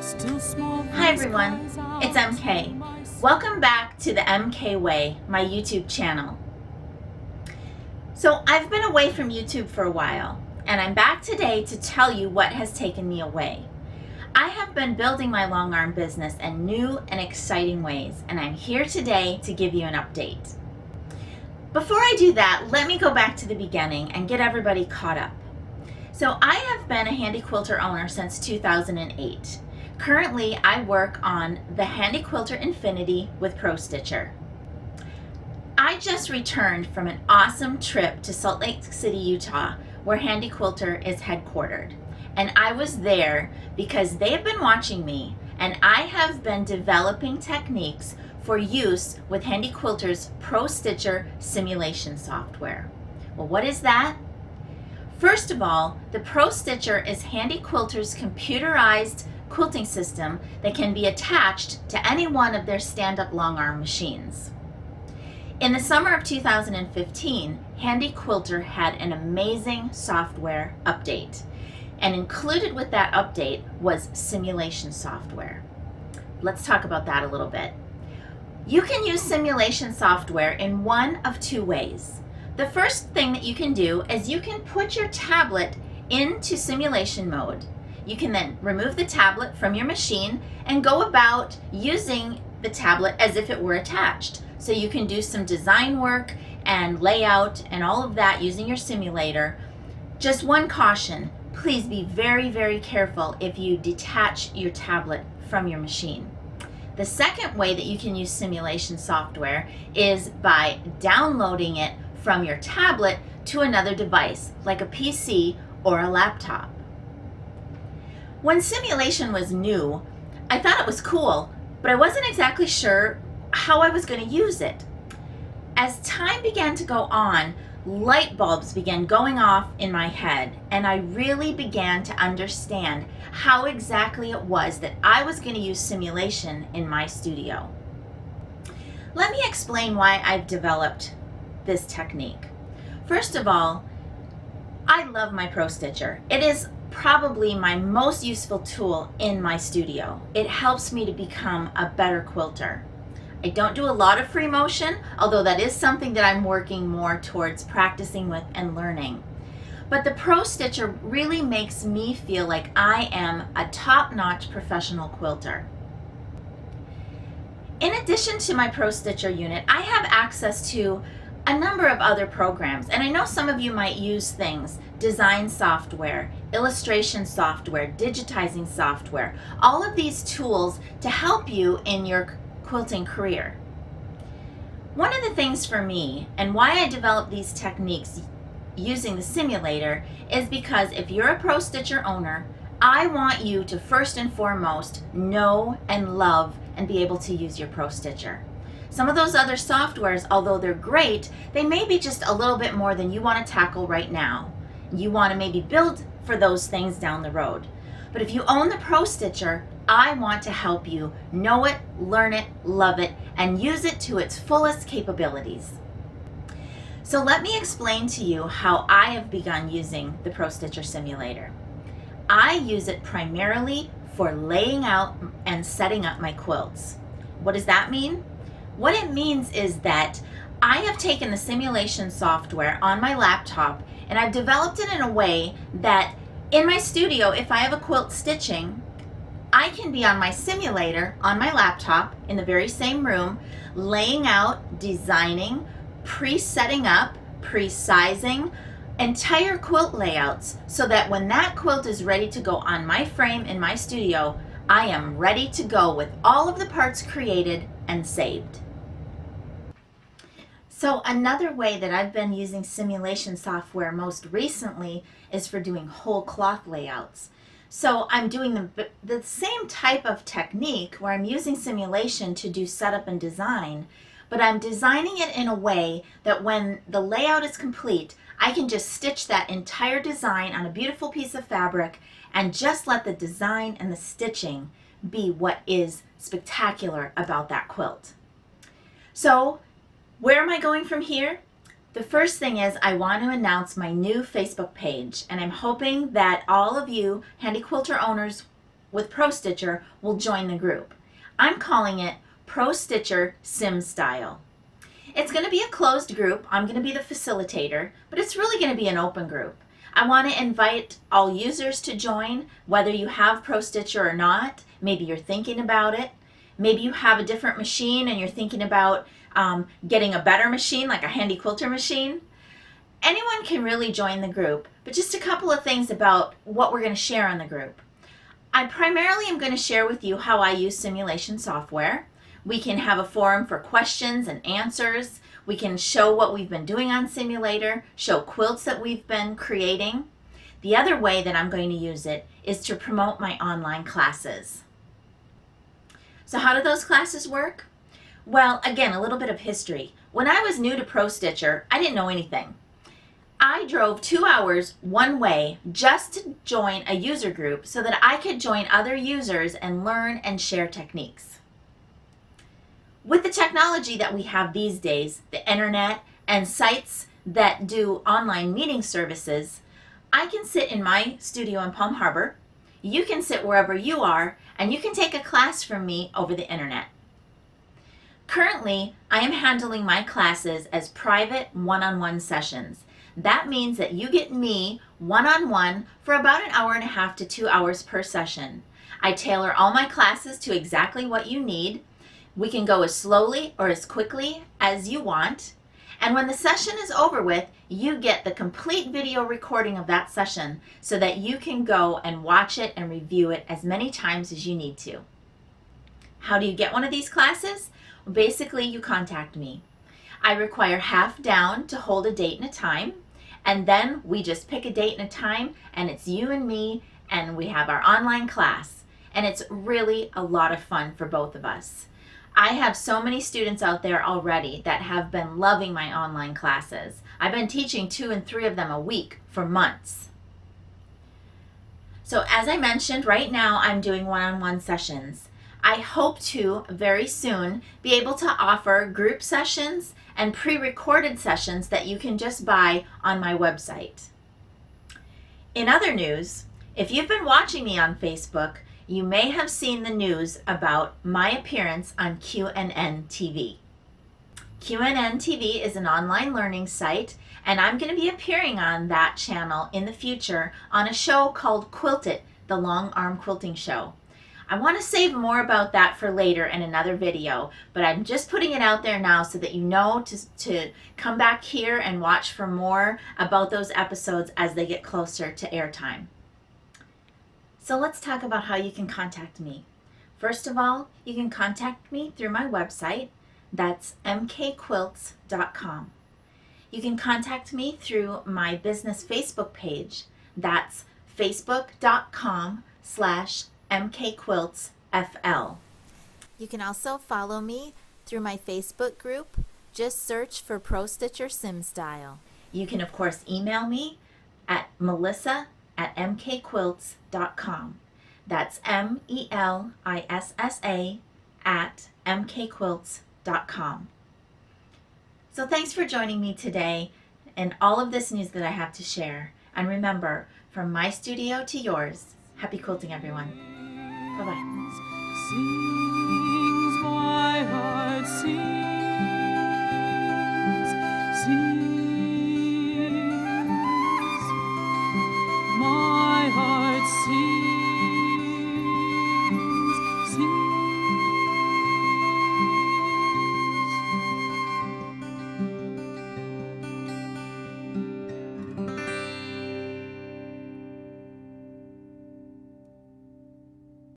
Hi everyone, it's MK. Welcome back to the MK Way, my YouTube channel. So I've been away from YouTube for a while, and I'm back today to tell you what has taken me away. I have been building my long arm business in new and exciting ways, and I'm here today to give you an update. Before I do that, let me go back to the beginning and get everybody caught up. So I have been a Handy Quilter owner since 2008. Currently, I work on the Handy Quilter Infinity with Pro Stitcher. I just returned from an awesome trip to Salt Lake City, Utah, where Handy Quilter is headquartered. And I was there because they have been watching me, and I have been developing techniques for use with Handy Quilter's Pro Stitcher simulation software. Well, what is that? First of all, the Pro Stitcher is Handy Quilter's computerized quilting system that can be attached to any one of their stand-up long arm machines. In the summer of 2015, Handy Quilter had an amazing software update, and included with that update was simulation software. Let's talk about that a little bit. You can use simulation software in one of two ways. The first thing that you can do is you can put your tablet into simulation mode. You can then remove the tablet from your machine and go about using the tablet as if it were attached. So you can do some design work and layout and all of that using your simulator. Just one caution, please be very, very careful if you detach your tablet from your machine. The second way that you can use simulation software is by downloading it from your tablet to another device, like a PC or a laptop. When simulation was new, I thought it was cool, but I wasn't exactly sure how I was going to use it. As time began to go on, light bulbs began going off in my head, and I really began to understand how exactly it was that I was going to use simulation in my studio. Let me explain why I've developed this technique. First of all, I love my Pro Stitcher. It is probably my most useful tool in my studio. It helps me to become a better quilter. I don't do a lot of free motion, although that is something that I'm working more towards practicing with and learning. But the Pro Stitcher really makes me feel like I am a top-notch professional quilter. In addition to my Pro Stitcher unit, I have access to a number of other programs, and I know some of you might use things, design software, illustration software, digitizing software, all of these tools to help you in your quilting career. One of the things for me, and why I developed these techniques using the simulator, is because if you're a Pro Stitcher owner, I want you to first and foremost know and love and be able to use your Pro Stitcher. Some of those other softwares, although they're great, they may be just a little bit more than you want to tackle right now. You want to maybe build for those things down the road. But if you own the Pro Stitcher, I want to help you know it, learn it, love it, and use it to its fullest capabilities. So let me explain to you how I have begun using the Pro Stitcher simulator. I use it primarily for laying out and setting up my quilts. What does that mean? What it means is that I have taken the simulation software on my laptop and I've developed it in a way that in my studio, if I have a quilt stitching, I can be on my simulator on my laptop in the very same room, laying out, designing, pre-setting up, pre-sizing, entire quilt layouts so that when that quilt is ready to go on my frame in my studio, I am ready to go with all of the parts created and saved. So another way that I've been using simulation software most recently is for doing whole cloth layouts. So I'm doing the same type of technique where I'm using simulation to do setup and design, but I'm designing it in a way that when the layout is complete, I can just stitch that entire design on a beautiful piece of fabric and just let the design and the stitching be what is spectacular about that quilt. So where am I going from here? The first thing is I want to announce my new Facebook page, and I'm hoping that all of you Handy Quilter owners with Pro Stitcher will join the group. I'm calling it Pro Stitcher Sim Style. It's going to be a closed group. I'm going to be the facilitator, but it's really going to be an open group. I want to invite all users to join, whether you have Pro Stitcher or not. Maybe you're thinking about it. Maybe you have a different machine and you're thinking about getting a better machine, like a handy quilter machine. Anyone can really join the group, but just a couple of things about what we're going to share on the group. I primarily am going to share with you how I use simulation software. We can have a forum for questions and answers. We can show what we've been doing on Simulator, show quilts that we've been creating. The other way that I'm going to use it is to promote my online classes. So how do those classes work? Well, again, a little bit of history. When I was new to Pro Stitcher, I didn't know anything. I drove 2 hours one way just to join a user group so that I could join other users and learn and share techniques. With the technology that we have these days, the internet and sites that do online meeting services, I can sit in my studio in Palm Harbor, you can sit wherever you are, and you can take a class from me over the internet. Currently, I am handling my classes as private one-on-one sessions. That means that you get me one-on-one for about 1.5 hours to 2 hours per session. I tailor all my classes to exactly what you need. We can go as slowly or as quickly as you want. And when the session is over with, you get the complete video recording of that session so that you can go and watch it and review it as many times as you need to. How do you get one of these classes? Well, basically, you contact me. I require half down to hold a date and a time, and then we just pick a date and a time, and it's you and me, and we have our online class. And it's really a lot of fun for both of us. I have so many students out there already that have been loving my online classes. I've been teaching 2 and 3 of them a week for months. So as I mentioned, right now I'm doing one-on-one sessions. I hope to very soon be able to offer group sessions and pre-recorded sessions that you can just buy on my website. In other news, if you've been watching me on Facebook, you may have seen the news about my appearance on QNN TV. QNN TV is an online learning site, and I'm going to be appearing on that channel in the future on a show called Quilt It, the Long Arm Quilting Show. I want to save more about that for later in another video, but I'm just putting it out there now so that you know to come back here and watch for more about those episodes as they get closer to airtime. So let's talk about how you can contact me. First of all, you can contact me through my website. That's MKQuilts.com. You can contact me through my business Facebook page. That's facebook.com/MKQuiltsFL. You can also follow me through my Facebook group. Just search for Pro Stitcher Sim Style. You can, of course, email me at melissa@mkquilts.com. That's MELISSA@mkquilts.com. So thanks for joining me today and all of this news that I have to share. And remember, from my studio to yours, happy quilting, everyone. Bye-bye.